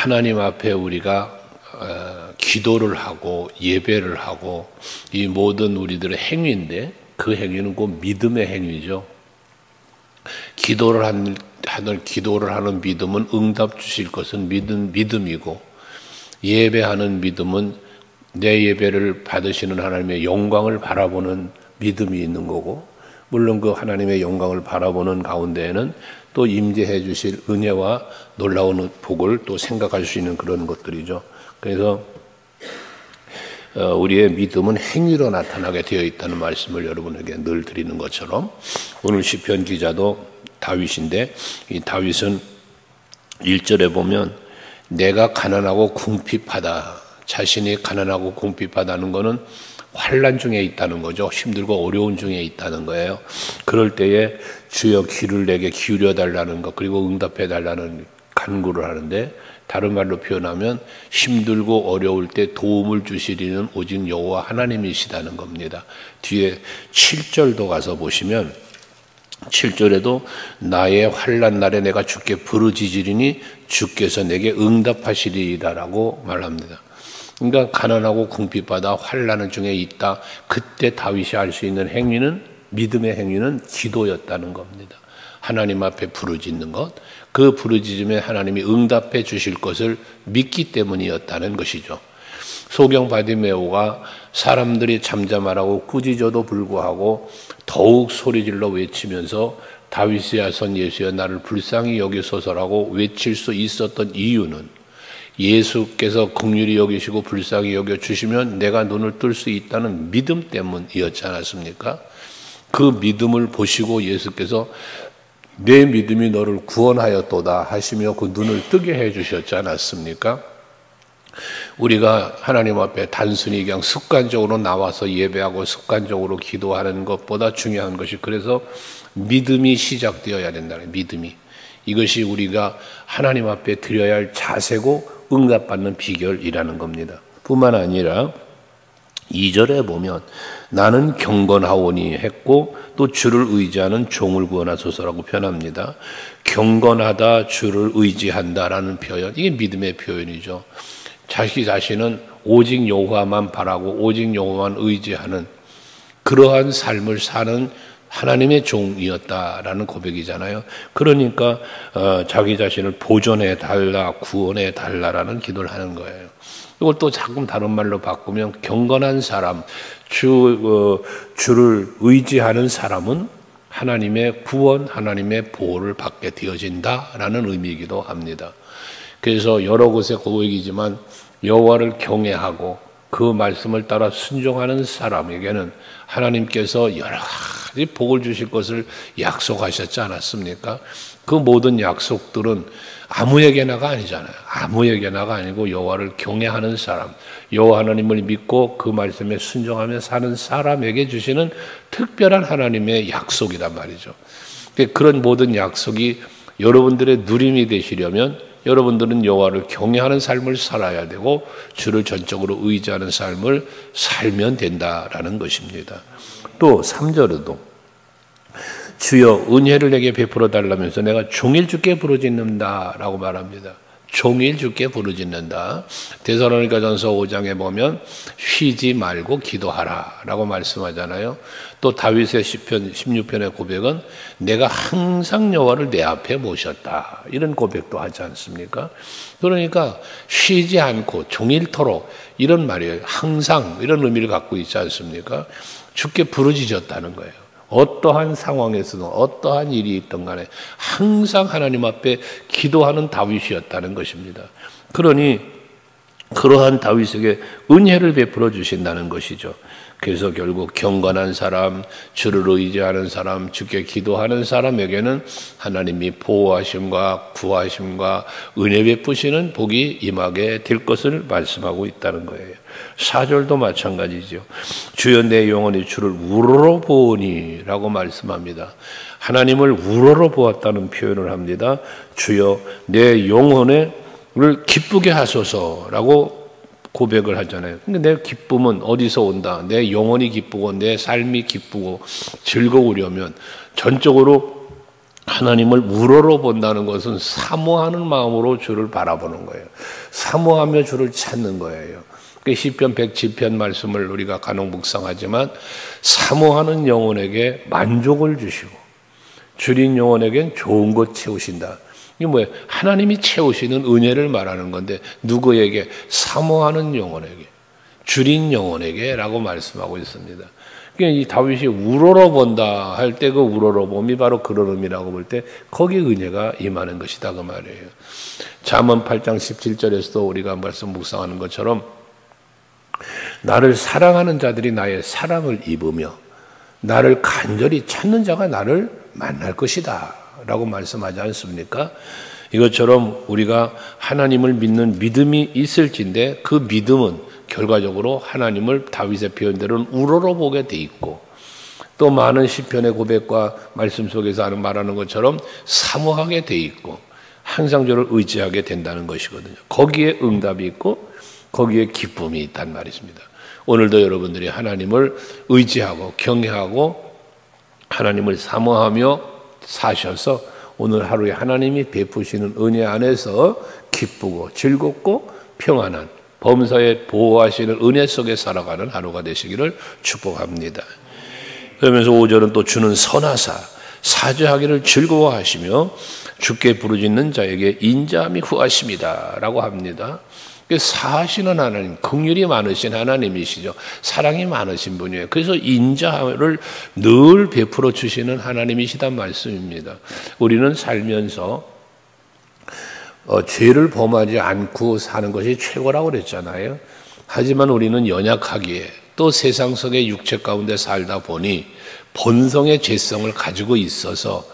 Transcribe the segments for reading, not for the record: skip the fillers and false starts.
하나님 앞에 우리가 기도를 하고 예배를 하고 이 모든 우리들의 행위인데 그 행위는 곧 믿음의 행위죠. 기도를 하는 믿음은 응답 주실 것은 믿음이고, 예배하는 믿음은 내 예배를 받으시는 하나님의 영광을 바라보는 믿음이 있는 거고, 물론 그 하나님의 영광을 바라보는 가운데에는 또 임재해 주실 은혜와 놀라운 복을 또 생각할 수 있는 그런 것들이죠. 그래서 우리의 믿음은 행위로 나타나게 되어 있다는 말씀을 여러분에게 늘 드리는 것처럼, 오늘 시편 기자도 다윗인데, 이 다윗은 1절에 보면 내가 가난하고 궁핍하다, 자신이 가난하고 궁핍하다는 것은 환난 중에 있다는 거죠. 힘들고 어려운 중에 있다는 거예요. 그럴 때에 주여 귀를 내게 기울여 달라는 것, 그리고 응답해 달라는 간구를 하는데, 다른 말로 표현하면 힘들고 어려울 때 도움을 주시리는 오직 여호와 하나님이시다는 겁니다. 뒤에 7절도 가서 보시면 7절에도 나의 환난 날에 내가 주께 부르짖으리니 주께서 내게 응답하시리라라고 말합니다. 그러니까 가난하고 궁핍하다, 환난 중에 있다, 그때 다윗이 할 수 있는 행위는, 믿음의 행위는 기도였다는 겁니다. 하나님 앞에 부르짖는 것, 그 부르짖음에 하나님이 응답해 주실 것을 믿기 때문이었다는 것이죠. 소경 바디메오가 사람들이 잠잠하라고 꾸짖어도 불구하고 더욱 소리질러 외치면서 다윗의 son 예수여 나를 불쌍히 여기소서라고 외칠 수 있었던 이유는, 예수께서 긍휼히 여기시고 불쌍히 여겨주시면 내가 눈을 뜰 수 있다는 믿음 때문이었지 않았습니까? 그 믿음을 보시고 예수께서 내 믿음이 너를 구원하였도다 하시며 그 눈을 뜨게 해주셨지 않았습니까? 우리가 하나님 앞에 단순히 그냥 습관적으로 나와서 예배하고 습관적으로 기도하는 것보다 중요한 것이, 그래서 믿음이 시작되어야 된다는, 믿음이. 이것이 우리가 하나님 앞에 드려야 할 자세고 응답받는 비결이라는 겁니다. 뿐만 아니라 2절에 보면 나는 경건하오니 했고 또 주를 의지하는 종을 구원하소서라고 표현합니다. 경건하다, 주를 의지한다라는 표현, 이게 믿음의 표현이죠. 자기 자신은 오직 여호와만 바라고 오직 여호와만 의지하는 그러한 삶을 사는 하나님의 종이었다라는 고백이잖아요. 그러니까 자기 자신을 보존해 달라, 구원해 달라라는 기도를 하는 거예요. 이걸 또 조금 다른 말로 바꾸면 경건한 사람, 주를 의지하는 사람은 하나님의 구원, 하나님의 보호를 받게 되어진다라는 의미이기도 합니다. 그래서 여러 곳에 고백이지만 여호와를 경외하고 그 말씀을 따라 순종하는 사람에게는 하나님께서 여러 가지 복을 주실 것을 약속하셨지 않았습니까? 그 모든 약속들은 아무에게나가 아니잖아요. 아무에게나가 아니고 여호와를 경외하는 사람, 여호와 하나님을 믿고 그 말씀에 순종하며 사는 사람에게 주시는 특별한 하나님의 약속이란 말이죠. 그런 모든 약속이 여러분들의 누림이 되시려면 여러분들은 여호와를 경외하는 삶을 살아야 되고 주를 전적으로 의지하는 삶을 살면 된다라는 것입니다. 또 3절에도 주여 은혜를 내게 베풀어 달라면서 내가 종일 주께 부르짖는다라고 말합니다. 종일 주께 부르짖는다. 데살로니가전서 5장에 보면 쉬지 말고 기도하라라고 말씀하잖아요. 또 다윗의 시편 16편의 고백은 내가 항상 여호와를 내 앞에 모셨다, 이런 고백도 하지 않습니까? 그러니까 쉬지 않고 종일토록, 이런 말이에요. 항상, 이런 의미를 갖고 있지 않습니까? 주께 부르짖었다는 거예요. 어떠한 상황에서도 어떠한 일이 있든 간에 항상 하나님 앞에 기도하는 다윗이었다는 것입니다. 그러니 그러한 다윗에게 은혜를 베풀어 주신다는 것이죠. 그래서 결국 경건한 사람, 주를 의지하는 사람, 주께 기도하는 사람에게는 하나님이 보호하심과 구하심과 은혜 베푸시는 복이 임하게 될 것을 말씀하고 있다는 거예요. 4절도 마찬가지죠. 주여 내 영혼이 주를 우러러 보오니 라고 말씀합니다. 하나님을 우러러 보았다는 표현을 합니다. 주여 내 영혼을 기쁘게 하소서라고 고백을 하잖아요. 근데 내 기쁨은 어디서 온다? 내 영혼이 기쁘고 내 삶이 기쁘고 즐거우려면 전적으로 하나님을 우러러 본다는 것은 사모하는 마음으로 주를 바라보는 거예요. 사모하며 주를 찾는 거예요. 시편 107편 말씀을 우리가 간혹 묵상하지만 사모하는 영혼에게 만족을 주시고 줄인 영혼에겐 좋은 것 채우신다. 이게 뭐예요? 하나님이 채우시는 은혜를 말하는 건데 누구에게? 사모하는 영혼에게, 줄인 영혼에게 라고 말씀하고 있습니다. 이 다윗이 우러러 본다 할 때 그 우러러 봄이 바로 그런 의미라고 볼 때 거기에 은혜가 임하는 것이다 그 말이에요. 잠언 8장 17절에서도 우리가 말씀 묵상하는 것처럼 나를 사랑하는 자들이 나의 사랑을 입으며 나를 간절히 찾는 자가 나를 만날 것이다 라고 말씀하지 않습니까? 이것처럼 우리가 하나님을 믿는 믿음이 있을진데 그 믿음은 결과적으로 하나님을 다윗의 표현대로는 우러러 보게 돼 있고 또 많은 시편의 고백과 말씀 속에서 말하는 것처럼 사모하게 돼 있고 항상 저를 의지하게 된다는 것이거든요. 거기에 응답이 있고 거기에 기쁨이 있단 말입니다. 오늘도 여러분들이 하나님을 의지하고 경외하고 하나님을 사모하며 사셔서 오늘 하루에 하나님이 베푸시는 은혜 안에서 기쁘고 즐겁고 평안한 범사에 보호하시는 은혜 속에 살아가는 하루가 되시기를 축복합니다. 그러면서 5절은 또 주는 선하사 사죄하기를 즐거워하시며 주께 부르짖는 자에게 인자함이 후하십니다 라고 합니다. 사하시는 하나님, 긍휼이 많으신 하나님이시죠. 사랑이 많으신 분이에요. 그래서 인자를 늘 베풀어 주시는 하나님이시단 말씀입니다. 우리는 살면서 죄를 범하지 않고 사는 것이 최고라고 그랬잖아요. 하지만 우리는 연약하기에 또 세상 속의 육체 가운데 살다 보니 본성의 죄성을 가지고 있어서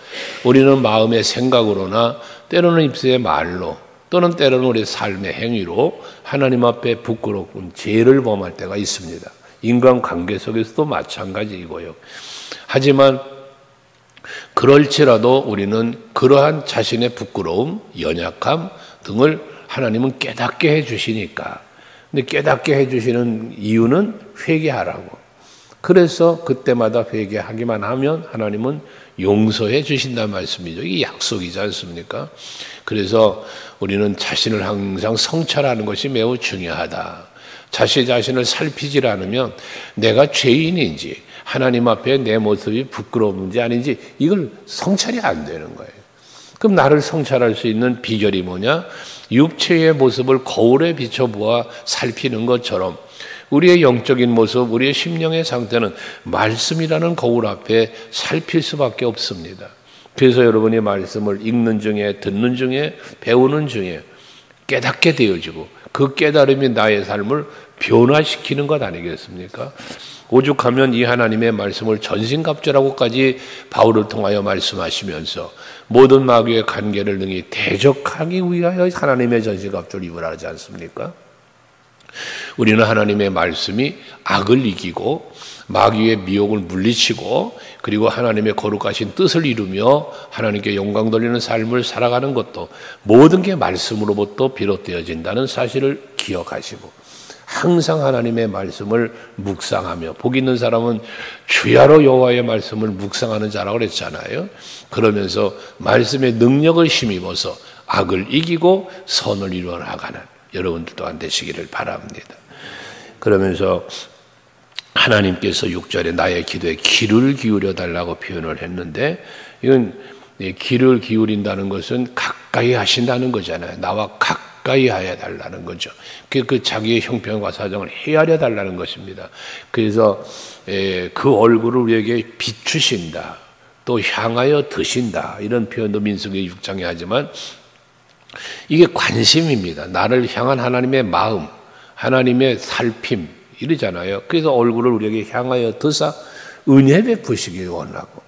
우리는 마음의 생각으로나 때로는 입술의 말로 또는 때로는 우리 삶의 행위로 하나님 앞에 부끄러운 죄를 범할 때가 있습니다. 인간관계 속에서도 마찬가지이고요. 하지만 그럴지라도 우리는 그러한 자신의 부끄러움, 연약함 등을 하나님은 깨닫게 해주시니까. 근데 깨닫게 해주시는 이유는 회개하라고. 그래서 그때마다 회개하기만 하면 하나님은 용서해 주신다는 말씀이죠. 이게 약속이지 않습니까? 그래서 우리는 자신을 항상 성찰하는 것이 매우 중요하다. 자신을 살피지 않으면 내가 죄인인지 하나님 앞에 내 모습이 부끄러운지 아닌지 이걸 성찰이 안 되는 거예요. 그럼 나를 성찰할 수 있는 비결이 뭐냐? 육체의 모습을 거울에 비춰보아 살피는 것처럼 우리의 영적인 모습, 우리의 심령의 상태는 말씀이라는 거울 앞에 살필 수밖에 없습니다. 그래서 여러분이 말씀을 읽는 중에, 듣는 중에, 배우는 중에 깨닫게 되어지고 그 깨달음이 나의 삶을 변화시키는 것 아니겠습니까? 오죽하면 이 하나님의 말씀을 전신갑주라고까지 바울을 통하여 말씀하시면서 모든 마귀의 관계를 능히 대적하기 위하여 하나님의 전신갑주를 입으라 하지 않습니까? 우리는 하나님의 말씀이 악을 이기고 마귀의 미혹을 물리치고 그리고 하나님의 거룩하신 뜻을 이루며 하나님께 영광 돌리는 삶을 살아가는 것도 모든 게 말씀으로부터 비롯되어진다는 사실을 기억하시고 항상 하나님의 말씀을 묵상하며 복 있는 사람은 주야로 여호와의 말씀을 묵상하는 자라고 그랬잖아요. 그러면서 말씀의 능력을 힘입어서 악을 이기고 선을 이루어 나가는 여러분들 또한 되시기를 바랍니다. 그러면서 하나님께서 6절에 나의 기도에 귀를 기울여 달라고 표현을 했는데 이건 귀를 기울인다는 것은 가까이 하신다는 거잖아요. 나와 가까이 하여 달라는 거죠. 그 자기의 형편과 사정을 헤아려 달라는 것입니다. 그래서 그 얼굴을 우리에게 비추신다. 또 향하여 드신다. 이런 표현도 민수기 6장에 하지만 이게 관심입니다. 나를 향한 하나님의 마음, 하나님의 살핌 이러잖아요. 그래서 얼굴을 우리에게 향하여 드사 은혜 베푸시기를 원하고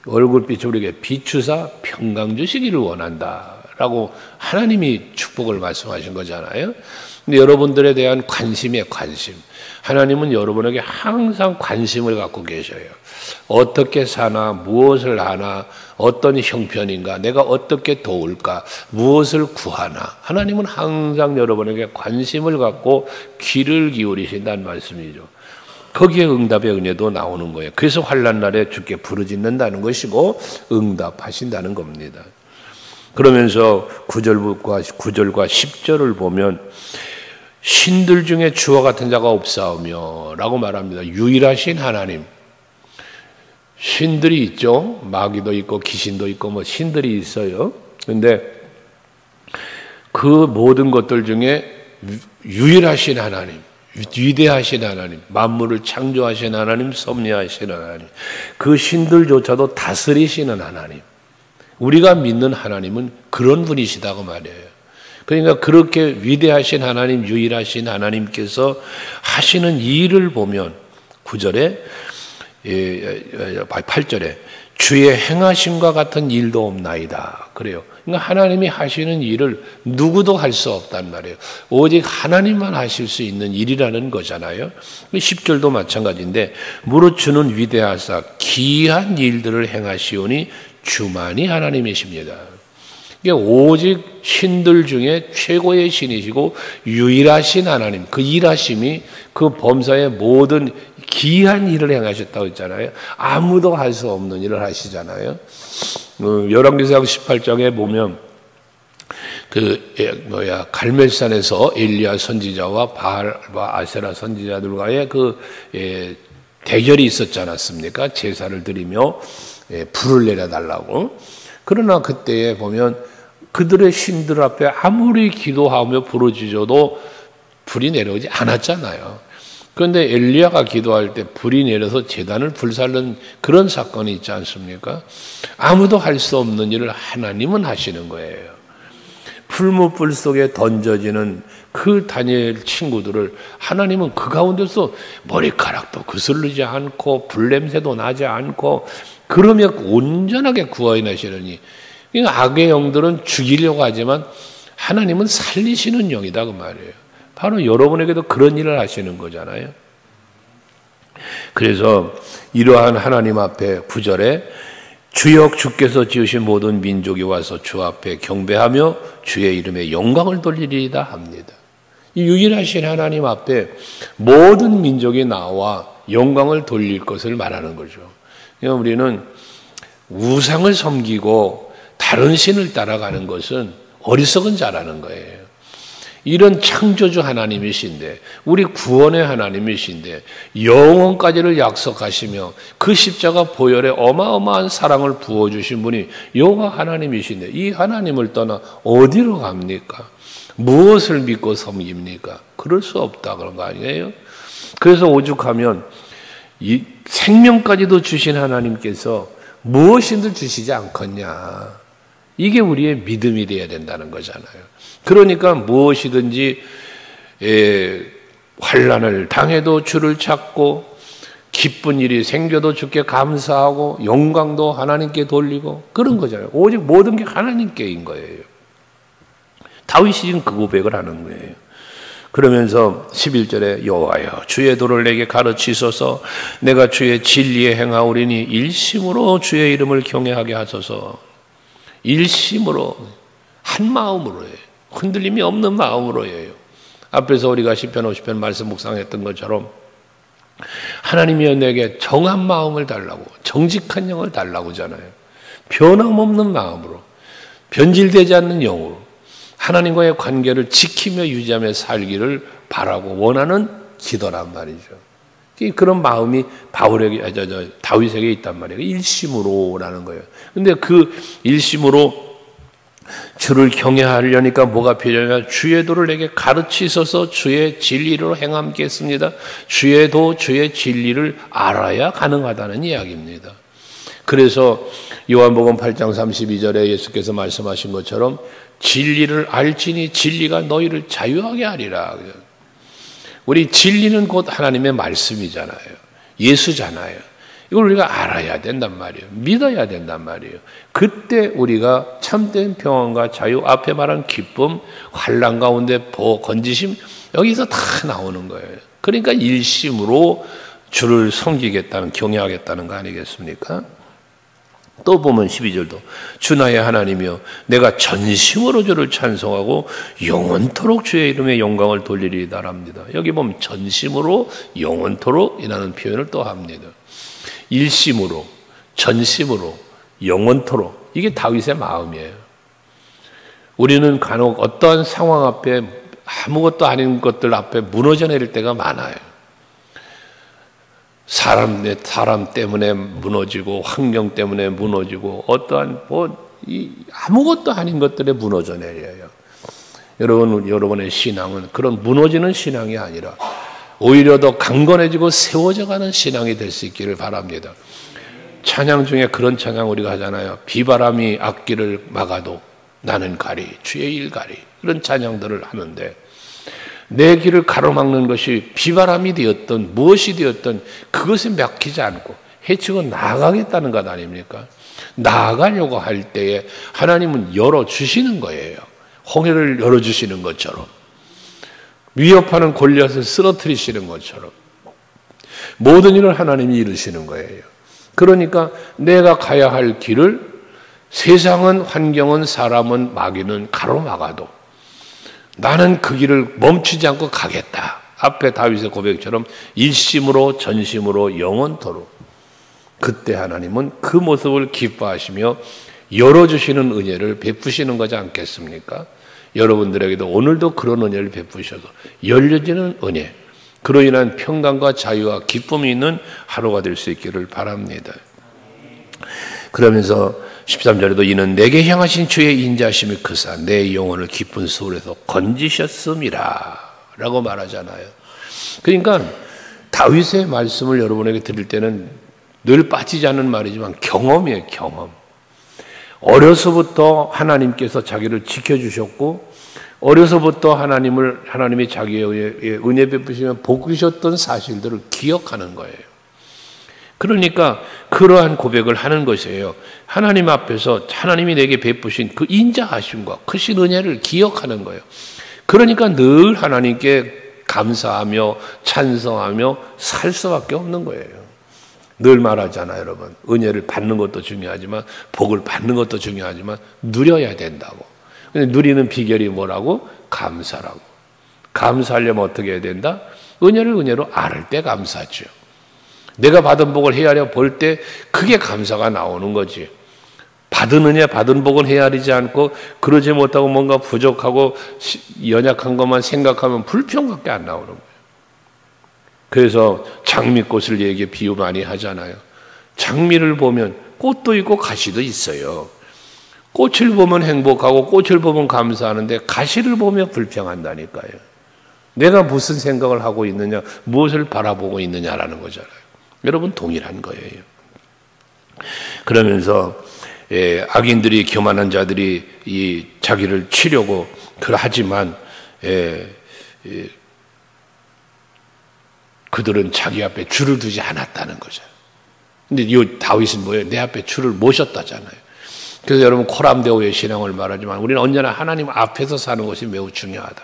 얼굴빛을 우리에게 비추사 평강 주시기를 원한다라고 하나님이 축복을 말씀하신 거잖아요. 근데 여러분들에 대한 관심의 관심, 하나님은 여러분에게 항상 관심을 갖고 계셔요. 어떻게 사나, 무엇을 하나, 어떤 형편인가, 내가 어떻게 도울까, 무엇을 구하나 하나님은 항상 여러분에게 관심을 갖고 귀를 기울이신다는 말씀이죠. 거기에 응답의 은혜도 나오는 거예요. 그래서 환난 날에 주께 부르짖는다는 것이고 응답하신다는 겁니다. 그러면서 9절과 10절을 보면 신들 중에 주와 같은 자가 없사오며 라고 말합니다. 유일하신 하나님. 신들이 있죠. 마귀도 있고 귀신도 있고 뭐 신들이 있어요. 그런데 그 모든 것들 중에 유일하신 하나님, 위대하신 하나님, 만물을 창조하신 하나님, 섭리하신 하나님, 그 신들조차도 다스리시는 하나님, 우리가 믿는 하나님은 그런 분이시다고 말이에요. 그러니까 그렇게 위대하신 하나님, 유일하신 하나님께서 하시는 일을 보면 9절에 8절에 주의 행하심과 같은 일도 없나이다. 그래요. 그러니까 하나님이 하시는 일을 누구도 할 수 없단 말이에요. 오직 하나님만 하실 수 있는 일이라는 거잖아요. 10절도 마찬가지인데 무릇 주는 위대하사 기이한 일들을 행하시오니 주만이 하나님이십니다. 이게 오직 신들 중에 최고의 신이시고 유일하신 하나님, 그 일하심이 그 범사의 모든 기이한 일을 행하셨다고 했잖아요. 아무도 할 수 없는 일을 하시잖아요. 열왕기상 18장에 보면 갈멜산에서 엘리야 선지자와 바알과 아세라 선지자들과의 대결이 있었지 않았습니까? 제사를 드리며 불을 내려달라고. 그러나 그때에 보면 그들의 신들 앞에 아무리 기도하며 부르짖어도 불이 내려오지 않았잖아요. 그런데 엘리야가 기도할 때 불이 내려서 제단을 불살른 그런 사건이 있지 않습니까? 아무도 할 수 없는 일을 하나님은 하시는 거예요. 풀무불 속에 던져지는 그 다니엘 친구들을 하나님은 그 가운데서 머리카락도 거슬리지 않고 불냄새도 나지 않고 그러며 온전하게 구원하시느니, 악의 영들은 죽이려고 하지만 하나님은 살리시는 영이다 그 말이에요. 바로 여러분에게도 그런 일을 하시는 거잖아요. 그래서 이러한 하나님 앞에 9절에 주여 주께서 지으신 모든 민족이 와서 주 앞에 경배하며 주의 이름에 영광을 돌리리이다 합니다. 이 유일하신 하나님 앞에 모든 민족이 나와 영광을 돌릴 것을 말하는 거죠. 그러니까 우리는 우상을 섬기고 다른 신을 따라가는 것은 어리석은 자라는 거예요. 이런 창조주 하나님이신데, 우리 구원의 하나님이신데, 영원까지를 약속하시며 그 십자가 보혈에 어마어마한 사랑을 부어주신 분이 여호와 하나님이신데, 이 하나님을 떠나 어디로 갑니까? 무엇을 믿고 섬깁니까? 그럴 수 없다 그런 거 아니에요? 그래서 오죽하면 이 생명까지도 주신 하나님께서 무엇인들 주시지 않겠냐. 이게 우리의 믿음이 되어야 된다는 거잖아요. 그러니까 무엇이든지 환난을 당해도 주를 찾고 기쁜 일이 생겨도 주께 감사하고 영광도 하나님께 돌리고 그런 거잖아요. 오직 모든 게 하나님께인 거예요. 다윗이 지금 그 고백을 하는 거예요. 그러면서 11절에 여호와여 주의 도를 내게 가르치소서 내가 주의 진리에 행하오리니 일심으로 주의 이름을 경외하게 하소서. 일심으로 한 마음으로 해요. 흔들림이 없는 마음으로 해요. 앞에서 우리가 시편 50편 말씀 묵상했던 것처럼 하나님이여 내게 정한 마음을 달라고, 정직한 영을 달라고 하잖아요. 변함없는 마음으로, 변질되지 않는 영으로 하나님과의 관계를 지키며 유지하며 살기를 바라고 원하는 기도란 말이죠. 그런 마음이 다윗에게 있단 말이에요. 일심으로라는 거예요. 근데 그 일심으로 주를 경외하려니까 뭐가 필요하냐? 주의 도를 내게 가르치소서. 주의 진리로 행함겠습니다. 주의 도, 주의 진리를 알아야 가능하다는 이야기입니다. 그래서 요한복음 8장 32절에 예수께서 말씀하신 것처럼 진리를 알지니 진리가 너희를 자유하게 하리라. 우리 진리는 곧 하나님의 말씀이잖아요. 예수잖아요. 이걸 우리가 알아야 된단 말이에요. 믿어야 된단 말이에요. 그때 우리가 참된 평안과 자유, 앞에 말한 기쁨, 환난 가운데 건지심, 여기서 다 나오는 거예요. 그러니까 일심으로 주를 섬기겠다는, 경외하겠다는 거 아니겠습니까? 또 보면 12절도 주 나의 하나님이여 내가 전심으로 주를 찬송하고 영원토록 주의 이름의 영광을 돌리리이다랍니다. 여기 보면 전심으로 영원토록이라는 표현을 또 합니다. 일심으로, 전심으로, 영원토록, 이게 다윗의 마음이에요. 우리는 간혹 어떠한 상황 앞에 아무것도 아닌 것들 앞에 무너져 내릴 때가 많아요. 사람 때문에 무너지고 환경 때문에 무너지고 어떠한 아무것도 아닌 것들에 무너져 내려요. 여러분의 신앙은 그런 무너지는 신앙이 아니라 오히려 더 강건해지고 세워져가는 신앙이 될 수 있기를 바랍니다. 찬양 중에 그런 찬양 우리가 하잖아요. 비바람이 앞길을 막아도 나는 가리 주의 일 가리, 이런 찬양들을 하는데 내 길을 가로막는 것이 비바람이 되었던 무엇이 되었던 그것에 막히지 않고 해치고 나아가겠다는 것 아닙니까? 나아가려고 할 때에 하나님은 열어주시는 거예요. 홍해를 열어주시는 것처럼, 위협하는 골리앗을 쓰러뜨리시는 것처럼 모든 일을 하나님이 이루시는 거예요. 그러니까 내가 가야 할 길을 세상은, 환경은, 사람은, 마귀는 가로막아도 나는 그 길을 멈추지 않고 가겠다. 앞에 다윗의 고백처럼 일심으로 전심으로 영원토록. 그때 하나님은 그 모습을 기뻐하시며 열어주시는 은혜를 베푸시는 거지 않겠습니까? 여러분들에게도 오늘도 그런 은혜를 베푸셔서 열려지는 은혜, 그로 인한 평강과 자유와 기쁨이 있는 하루가 될 수 있기를 바랍니다. 그러면서 13절에도 이는 내게 향하신 주의 인자심이 크사 내 영혼을 깊은 소울에서 건지셨음이라 라고 말하잖아요. 그러니까 다윗의 말씀을 여러분에게 드릴 때는 늘 빠지지 않는 말이지만 경험이에요. 경험. 어려서부터 하나님께서 자기를 지켜주셨고 어려서부터 하나님이 자기의 은혜 베푸시며 복 주셨던 사실들을 기억하는 거예요. 그러니까 그러한 고백을 하는 것이에요. 하나님 앞에서 하나님이 내게 베푸신 그 인자하심과 크신 은혜를 기억하는 거예요. 그러니까 늘 하나님께 감사하며 찬성하며 살 수밖에 없는 거예요. 늘 말하잖아요, 여러분. 은혜를 받는 것도 중요하지만 복을 받는 것도 중요하지만 누려야 된다고. 근데 누리는 비결이 뭐라고? 감사라고. 감사하려면 어떻게 해야 된다? 은혜를 은혜로 알을 때 감사하죠. 내가 받은 복을 헤아려 볼 때 그게 감사가 나오는 거지. 받은 은혜, 받은 복은 헤아리지 않고 그러지 못하고 뭔가 부족하고 연약한 것만 생각하면 불평밖에 안 나오는 거예요. 그래서 장미꽃을 얘기 비유 많이 하잖아요. 장미를 보면 꽃도 있고 가시도 있어요. 꽃을 보면 행복하고 꽃을 보면 감사하는데 가시를 보면 불평한다니까요. 내가 무슨 생각을 하고 있느냐, 무엇을 바라보고 있느냐라는 거잖아요. 여러분 동일한 거예요. 그러면서 악인들이, 교만한 자들이 이 자기를 치려고 하지만 그들은 자기 앞에 줄을 두지 않았다는 거죠. 근데 이 다윗은 뭐예요? 내 앞에 줄을 모셨다잖아요. 그래서 여러분 코람데오의 신앙을 말하지만 우리는 언제나 하나님 앞에서 사는 것이 매우 중요하다.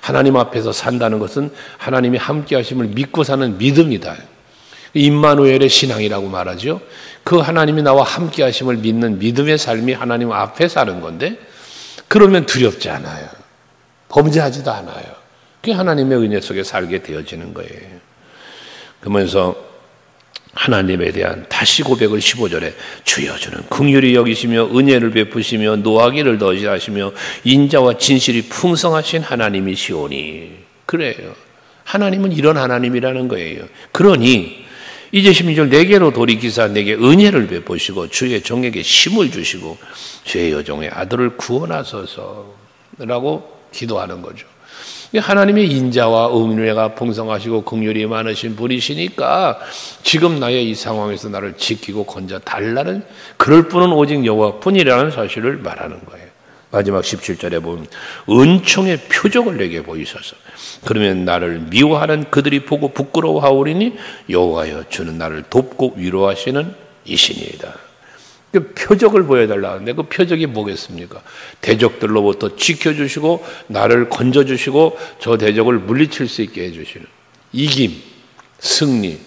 하나님 앞에서 산다는 것은 하나님이 함께 하심을 믿고 사는 믿음이다. 임마누엘의 신앙이라고 말하죠. 그 하나님이 나와 함께 하심을 믿는 믿음의 삶이 하나님 앞에 사는 건데 그러면 두렵지 않아요. 범죄하지도 않아요. 그게 하나님의 은혜 속에 살게 되어지는 거예요. 그러면서 하나님에 대한 다시 고백을 15절에 주여 주는 긍휼히 여기시며 은혜를 베푸시며 노하기를 더하시며 인자와 진실이 풍성하신 하나님이시오니. 그래요. 하나님은 이런 하나님이라는 거예요. 그러니 이제 16절 내게로 돌이키사 내게 은혜를 베푸시고 주의 종에게 힘을 주시고 주의 여종의 아들을 구원하소서라고 기도하는 거죠. 하나님의 인자와 은혜가 풍성하시고 긍휼이 많으신 분이시니까 지금 나의 이 상황에서 나를 지키고 건져 달라는, 그럴 분은 오직 여호와뿐이라는 사실을 말하는 거예요. 마지막 17절에 보면 은총의 표적을 내게 보이소서. 그러면 나를 미워하는 그들이 보고 부끄러워하오리니 여호와여 주는 나를 돕고 위로하시는 이신이다. 그 표적을 보여달라 하는데 그 표적이 뭐겠습니까? 대적들로부터 지켜주시고 나를 건져주시고 저 대적을 물리칠 수 있게 해주시는 이김, 승리,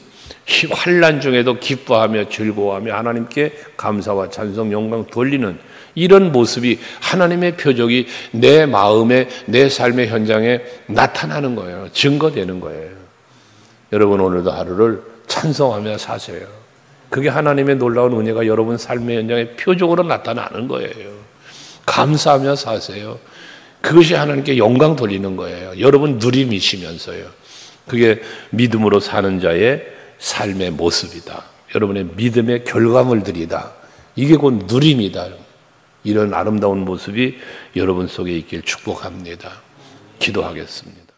환난 중에도 기뻐하며 즐거워하며 하나님께 감사와 찬송, 영광 돌리는 이런 모습이 하나님의 표적이 내 마음에, 내 삶의 현장에 나타나는 거예요. 증거되는 거예요. 여러분 오늘도 하루를 찬송하며 사세요. 그게 하나님의 놀라운 은혜가 여러분 삶의 현장에 표적으로 나타나는 거예요. 감사하며 사세요. 그것이 하나님께 영광 돌리는 거예요. 여러분 누림이시면서요. 그게 믿음으로 사는 자의 삶의 모습이다. 여러분의 믿음의 결과물들이다. 이게 곧 누림이다. 이런 아름다운 모습이 여러분 속에 있길 축복합니다. 기도하겠습니다.